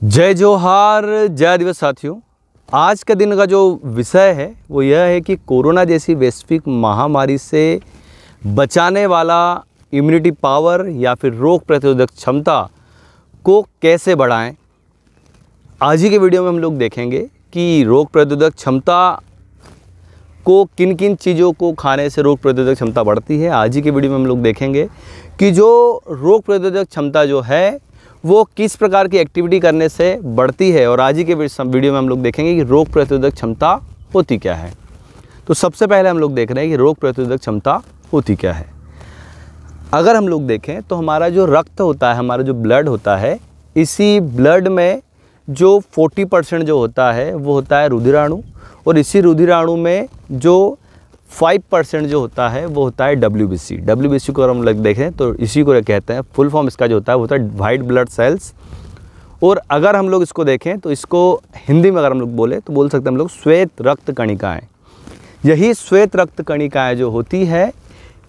जय जोहार, जय आदिवासी साथियों। आज के दिन का जो विषय है वो यह है कि कोरोना जैसी वैश्विक महामारी से बचाने वाला इम्यूनिटी पावर या फिर रोग प्रतिरोधक क्षमता को कैसे बढ़ाएं। आज ही के वीडियो में हम लोग देखेंगे कि रोग प्रतिरोधक क्षमता को किन किन चीज़ों को खाने से रोग प्रतिरोधक क्षमता बढ़ती है। आज ही के वीडियो में हम लोग देखेंगे कि जो रोग प्रतिरोधक क्षमता जो है वो किस प्रकार की एक्टिविटी करने से बढ़ती है। और आज ही के वीडियो में हम लोग देखेंगे कि रोग प्रतिरोधक क्षमता होती क्या है। तो सबसे पहले हम लोग देख रहे हैं कि रोग प्रतिरोधक क्षमता होती क्या है। अगर हम लोग देखें तो हमारा जो रक्त होता है, हमारा जो ब्लड होता है, इसी ब्लड में जो 40% जो होता है वो होता है रुधिराणु, और इसी रुधिराणु में जो 5% जो होता है वो होता है WBC। WBC को अगर हम लोग देखें तो इसी को कहते हैं, फुल फॉर्म इसका जो होता है वो होता है वाइट ब्लड सेल्स। और अगर हम लोग इसको देखें तो इसको हिंदी में अगर हम लोग बोले तो बोल सकते हैं हम लोग श्वेत रक्त कणिकाएँ। यही श्वेत रक्त कणिकाएँ जो होती है,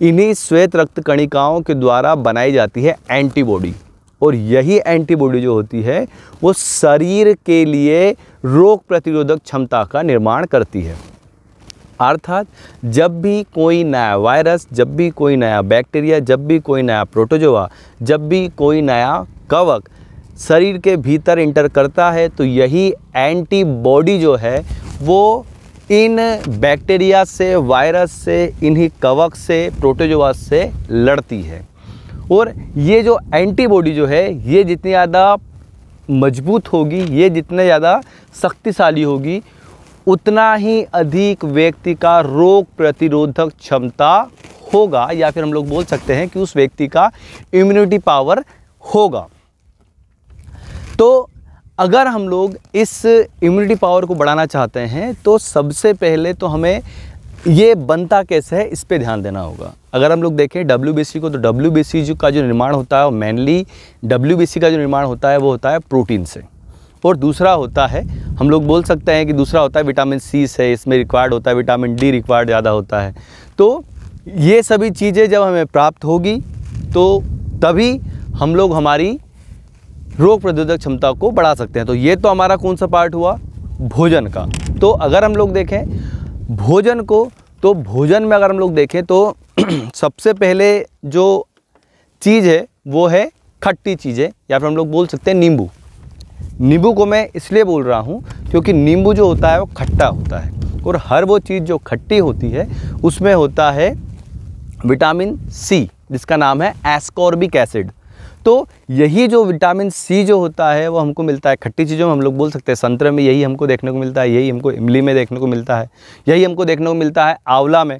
इन्हीं श्वेत रक्त कणिकाओं के द्वारा बनाई जाती है एंटीबॉडी। और यही एंटीबॉडी जो होती है वो शरीर के लिए रोग प्रतिरोधक क्षमता का निर्माण करती है। अर्थात जब भी कोई नया वायरस, जब भी कोई नया बैक्टीरिया, जब भी कोई नया प्रोटोजोआ, जब भी कोई नया कवक शरीर के भीतर इंटर करता है तो यही एंटीबॉडी जो है वो इन बैक्टीरिया से, वायरस से, इन्हीं कवक से, प्रोटोजोआ से लड़ती है। और ये जो एंटीबॉडी जो है ये जितनी ज़्यादा मजबूत होगी, ये जितने ज़्यादा शक्तिशाली होगी, उतना ही अधिक व्यक्ति का रोग प्रतिरोधक क्षमता होगा, या फिर हम लोग बोल सकते हैं कि उस व्यक्ति का इम्यूनिटी पावर होगा। तो अगर हम लोग इस इम्यूनिटी पावर को बढ़ाना चाहते हैं तो सबसे पहले तो हमें ये बनता कैसे है इस पे ध्यान देना होगा। अगर हम लोग देखें WBC को, तो WBC का जो निर्माण होता है, मेनली WBC का जो निर्माण होता है वो होता है प्रोटीन से। और दूसरा होता है, हम लोग बोल सकते हैं कि दूसरा होता है विटामिन C से, इसमें रिक्वायर्ड होता है, विटामिन D रिक्वायर्ड ज़्यादा होता है। तो ये सभी चीज़ें जब हमें प्राप्त होगी तो तभी हम लोग हमारी रोग प्रतिरोधक क्षमता को बढ़ा सकते हैं। तो ये तो हमारा कौन सा पार्ट हुआ, भोजन का। तो अगर हम लोग देखें भोजन को, तो भोजन में अगर हम लोग देखें तो सबसे पहले जो चीज़ है वो है खट्टी चीज़ें, या फिर हम लोग बोल सकते हैं नींबू। नींबू को मैं इसलिए बोल रहा हूँ क्योंकि नींबू जो होता है वो खट्टा होता है, और हर वो चीज़ जो खट्टी होती है उसमें होता है विटामिन C, जिसका नाम है एस्कॉर्बिक एसिड। तो यही जो विटामिन C जो होता है वो हमको मिलता है खट्टी चीज़ों में। हम लोग बोल सकते हैं संतरे में यही हमको देखने को मिलता है, यही हमको इमली में देखने को मिलता है, यही हमको देखने को मिलता है आंवला में।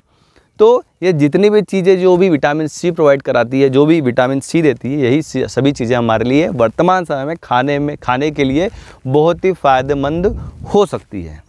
तो ये जितनी भी चीज़ें जो भी विटामिन C प्रोवाइड कराती है, जो भी विटामिन C देती है, यही सभी चीज़ें हमारे लिए वर्तमान समय में खाने के लिए बहुत ही फ़ायदेमंद हो सकती है।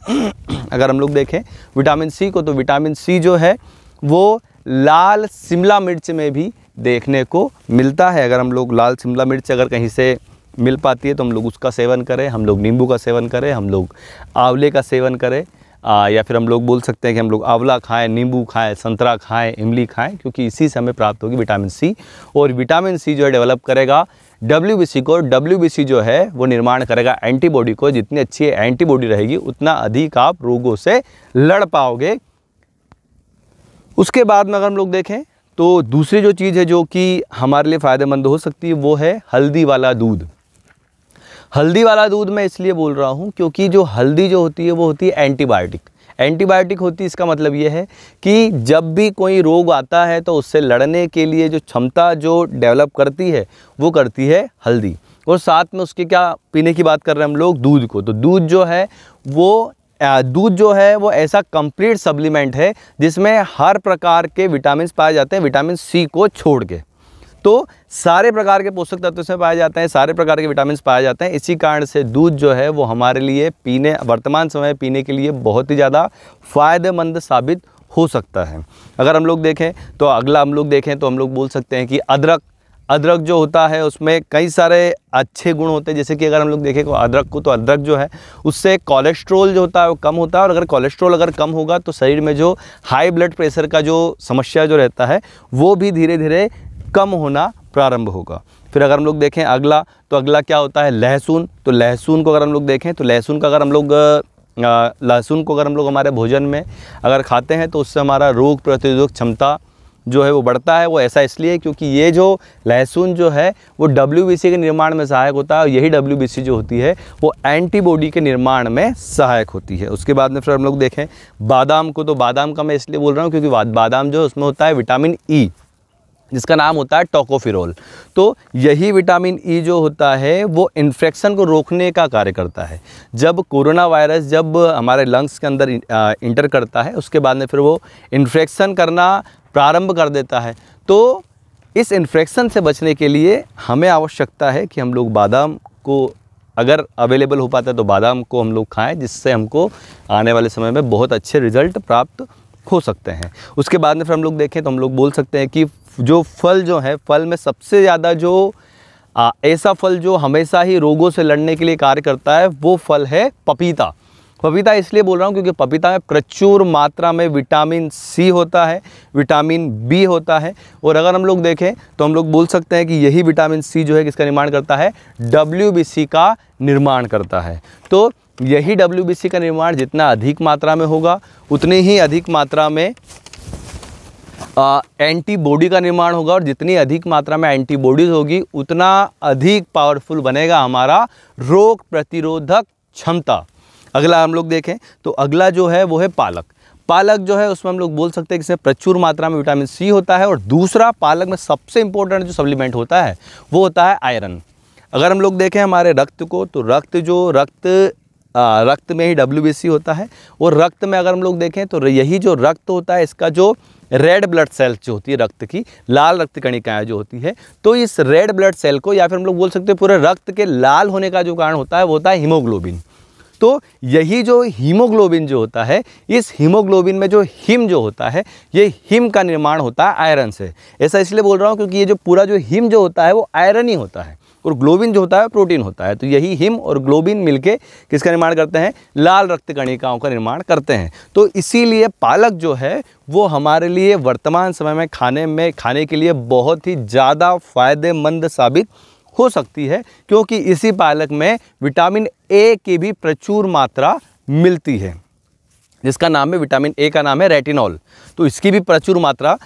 अगर हम लोग देखें विटामिन C को, तो विटामिन C जो है वो लाल शिमला मिर्च में भी देखने को मिलता है। अगर हम लोग लाल शिमला मिर्च अगर कहीं से मिल पाती है तो हम लोग उसका सेवन करें, हम लोग नींबू का सेवन करें, हम लोग आंवले का सेवन करें, या फिर हम लोग बोल सकते हैं कि हम लोग आंवला खाएं, नींबू खाएं, संतरा खाएं, इमली खाएं, क्योंकि इसी से हमें प्राप्त होगी विटामिन C। और विटामिन C जो है डेवलप करेगा WBC को। WBC जो है वो निर्माण करेगा एंटीबॉडी को। जितनी अच्छी एंटीबॉडी रहेगी उतना अधिक आप रोगों से लड़ पाओगे। उसके बाद में अगर हम लोग देखें तो दूसरी जो चीज़ है जो कि हमारे लिए फ़ायदेमंद हो सकती है वो है हल्दी वाला दूध। हल्दी वाला दूध मैं इसलिए बोल रहा हूँ क्योंकि जो हल्दी जो होती है वो होती है एंटीबायोटिक होती है। इसका मतलब ये है कि जब भी कोई रोग आता है तो उससे लड़ने के लिए जो क्षमता जो डेवलप करती है वो करती है हल्दी। और साथ में उसके क्या पीने की बात कर रहे हैं हम लोग, दूध को। तो दूध जो है वो ऐसा कंप्लीट सप्लीमेंट है जिसमें हर प्रकार के विटामिन पाए जाते हैं, विटामिन C को छोड़ के। तो सारे प्रकार के पोषक तत्व इसमें पाए जाते हैं, सारे प्रकार के विटामिन पाए जाते हैं। इसी कारण से दूध जो है वो हमारे लिए वर्तमान समय पीने के लिए बहुत ही ज़्यादा फ़ायदेमंद साबित हो सकता है। अगर हम लोग देखें तो अगला हम लोग देखें तो हम लोग बोल सकते हैं कि अदरक जो होता है उसमें कई सारे अच्छे गुण होते हैं। जैसे कि अगर हम लोग देखें तो अदरक जो है उससे कोलेस्ट्रॉल जो होता है वो कम होता है, और अगर कोलेस्ट्रॉल अगर कम होगा तो शरीर में जो हाई ब्लड प्रेशर का जो समस्या जो रहता है वो भी धीरे धीरे कम होना प्रारंभ होगा। फिर अगर हम लोग देखें अगला, तो अगला क्या होता है, लहसुन। तो लहसुन को अगर हम लोग देखें तो लहसुन का अगर हम लोग लहसुन को अगर हम लोग हमारे भोजन में अगर खाते हैं तो उससे हमारा रोग प्रतिरोधक क्षमता जो है वो बढ़ता है। वो ऐसा इसलिए क्योंकि ये जो लहसुन जो है वो WBC के निर्माण में सहायक होता है, और यही WBC जो होती है वो एंटीबॉडी के निर्माण में सहायक होती है। उसके बाद में फिर हम लोग देखें बादाम को, तो बादाम का मैं इसलिए बोल रहा हूँ क्योंकि बादाम जो है उसमें होता है विटामिन ई, जिसका नाम होता है टोकोफेरोल। तो यही विटामिन ई जो होता है वो इन्फेक्शन को रोकने का कार्य करता है। जब कोरोना वायरस जब हमारे लंग्स के अंदर इंटर करता है, उसके बाद में फिर वो इन्फेक्शन करना प्रारंभ कर देता है। तो इस इन्फेक्शन से बचने के लिए हमें आवश्यकता है कि हम लोग बादाम को अगर अवेलेबल हो पाता है तो बादाम को हम लोग खाएं, जिससे हमको आने वाले समय में बहुत अच्छे रिजल्ट प्राप्त हो सकते हैं। उसके बाद में फिर हम लोग देखें तो हम लोग बोल सकते हैं कि जो फल जो है, फल में सबसे ज़्यादा जो ऐसा फल जो हमेशा ही रोगों से लड़ने के लिए कार्य करता है वो फल है पपीता। पपीता इसलिए बोल रहा हूँ क्योंकि पपीता में प्रचुर मात्रा में विटामिन सी होता है, विटामिन बी होता है, और अगर हम लोग देखें तो हम लोग बोल सकते हैं कि यही विटामिन सी जो है किसका निर्माण करता है, WBC का निर्माण करता है। तो यही WBC का निर्माण जितना अधिक मात्रा में होगा उतनी ही अधिक मात्रा में एंटीबॉडी का निर्माण होगा, और जितनी अधिक मात्रा में एंटीबॉडीज होगी उतना अधिक पावरफुल बनेगा हमारा रोग प्रतिरोधक क्षमता। अगला हम लोग देखें तो अगला जो है वो है पालक। पालक जो है उसमें हम लोग बोल सकते हैं कि इसमें प्रचुर मात्रा में विटामिन सी होता है, और दूसरा पालक में सबसे इंपॉर्टेंट जो सप्लीमेंट होता है वो होता है आयरन। अगर हम लोग देखें हमारे रक्त को, तो रक्त में ही WBC होता है, और रक्त में अगर हम लोग देखें तो यही जो रक्त होता है इसका जो रेड ब्लड सेल्स जो होती है रक्त की, लाल रक्त कणिकाएं जो होती है, तो इस रेड ब्लड सेल को, या फिर हम लोग बोल सकते हैं पूरे रक्त के लाल होने का जो कारण होता है वो होता है हीमोग्लोबिन। तो यही जो हीमोग्लोबिन जो होता है, इस हीमोग्लोबिन में जो हिम जो होता है, ये हिम का निर्माण होता है आयरन से। ऐसा इसलिए बोल रहा हूँ क्योंकि ये जो पूरा जो हिम जो होता है वो आयरन ही होता है, और ग्लोबिन जो होता है प्रोटीन होता है। तो यही हिम और ग्लोबिन मिलके किसका निर्माण करते हैं, लाल रक्त कणिकाओं का निर्माण करते हैं। तो इसीलिए पालक जो है वो हमारे लिए वर्तमान समय में खाने के लिए बहुत ही ज़्यादा फायदेमंद साबित हो सकती है, क्योंकि इसी पालक में विटामिन ए की भी प्रचुर मात्रा मिलती है, जिसका नाम है विटामिन ए का नाम है रेटिनॉल। तो इसकी भी प्रचुर मात्रा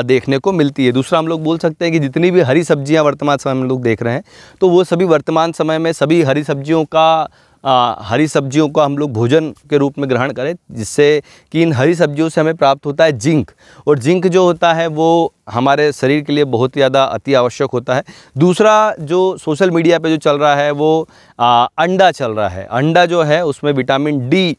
देखने को मिलती है। दूसरा हम लोग बोल सकते हैं कि जितनी भी हरी सब्जियां वर्तमान समय में हम लोग देख रहे हैं, तो वो सभी वर्तमान समय में सभी हरी सब्जियों का हम लोग भोजन के रूप में ग्रहण करें, जिससे कि इन हरी सब्जियों से हमें प्राप्त होता है जिंक, और जिंक जो होता है वो हमारे शरीर के लिए बहुत ही ज़्यादा अति आवश्यक होता है। दूसरा जो सोशल मीडिया पे जो चल रहा है वो अंडा चल रहा है। अंडा जो है उसमें विटामिन डी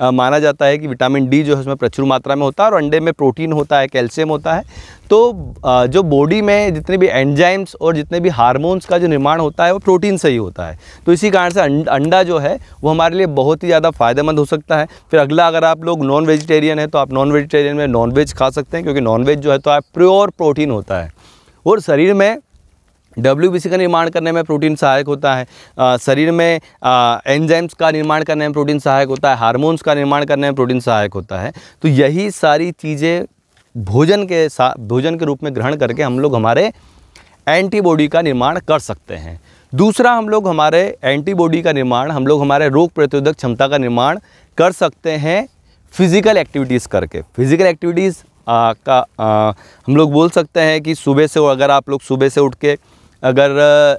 माना जाता है कि विटामिन डी जो है उसमें प्रचुर मात्रा में होता है, और अंडे में प्रोटीन होता है, कैल्शियम होता है। तो जो बॉडी में जितने भी एंजाइम्स और जितने भी हार्मोन्स का जो निर्माण होता है वो प्रोटीन से ही होता है। तो इसी कारण से अंडा जो है वो हमारे लिए बहुत ही ज़्यादा फायदेमंद हो सकता है। फिर अगला, अगर आप लोग नॉन वेजिटेरियन है तो आप नॉन वेजिटेरियन में नॉन वेज खा सकते हैं, क्योंकि नॉन वेज जो है तो आप प्योर प्रोटीन होता है, और शरीर में WBC का निर्माण करने में प्रोटीन सहायक होता है, शरीर में एंजाइम्स का निर्माण करने में प्रोटीन सहायक होता है, हार्मोन्स का निर्माण करने में प्रोटीन सहायक होता है। तो यही सारी चीज़ें भोजन के रूप में ग्रहण करके हम लोग हमारे एंटीबॉडी का निर्माण कर सकते हैं। दूसरा, हम लोग हमारे एंटीबॉडी का निर्माण, हम लोग हमारे रोग प्रतिरोधक क्षमता का निर्माण कर सकते हैं फिज़िकल एक्टिविटीज़ करके। फिज़िकल एक्टिविटीज़ हम लोग बोल सकते हैं कि अगर आप लोग सुबह से उठ के अगर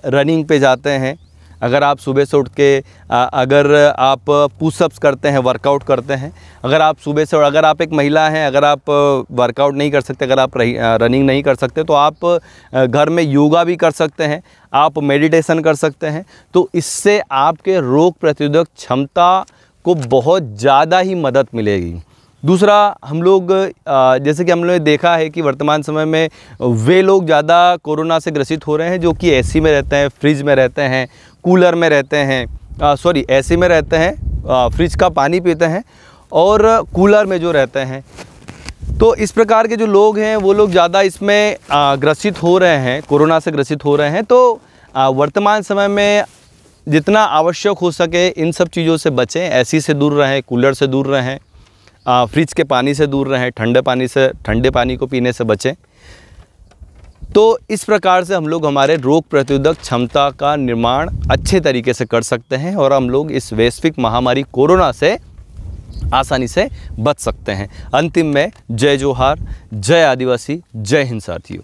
रनिंग पे जाते हैं, अगर आप सुबह से उठ के अगर आप पुशअप्स करते हैं, वर्कआउट करते हैं, अगर आप सुबह से, अगर आप एक महिला हैं, अगर आप वर्कआउट नहीं कर सकते, अगर आप रनिंग नहीं कर सकते, तो आप घर में योगा भी कर सकते हैं, आप मेडिटेशन कर सकते हैं। तो इससे आपके रोग प्रतिरोधक क्षमता को बहुत ज़्यादा ही मदद मिलेगी। दूसरा, हम लोग जैसे कि हम लोगों ने देखा है कि वर्तमान समय में वे लोग ज़्यादा कोरोना से ग्रसित हो रहे हैं जो कि एसी में रहते हैं, फ्रिज में रहते हैं, कूलर में रहते हैं, एसी में रहते हैं, फ्रिज का पानी पीते हैं, और कूलर में जो रहते हैं। तो इस प्रकार के जो लोग हैं वो लोग ज़्यादा इसमें ग्रसित हो रहे हैं, कोरोना से ग्रसित हो रहे हैं। तो वर्तमान समय में जितना आवश्यक हो सके इन सब चीज़ों से बचें, एसी से दूर रहें, कूलर से दूर रहें, फ्रिज के पानी से दूर रहें, ठंडे पानी को पीने से बचें। तो इस प्रकार से हम लोग हमारे रोग प्रतिरोधक क्षमता का निर्माण अच्छे तरीके से कर सकते हैं और हम लोग इस वैश्विक महामारी कोरोना से आसानी से बच सकते हैं। अंतिम में जय जोहार, जय आदिवासी, जय हिंद साथियों।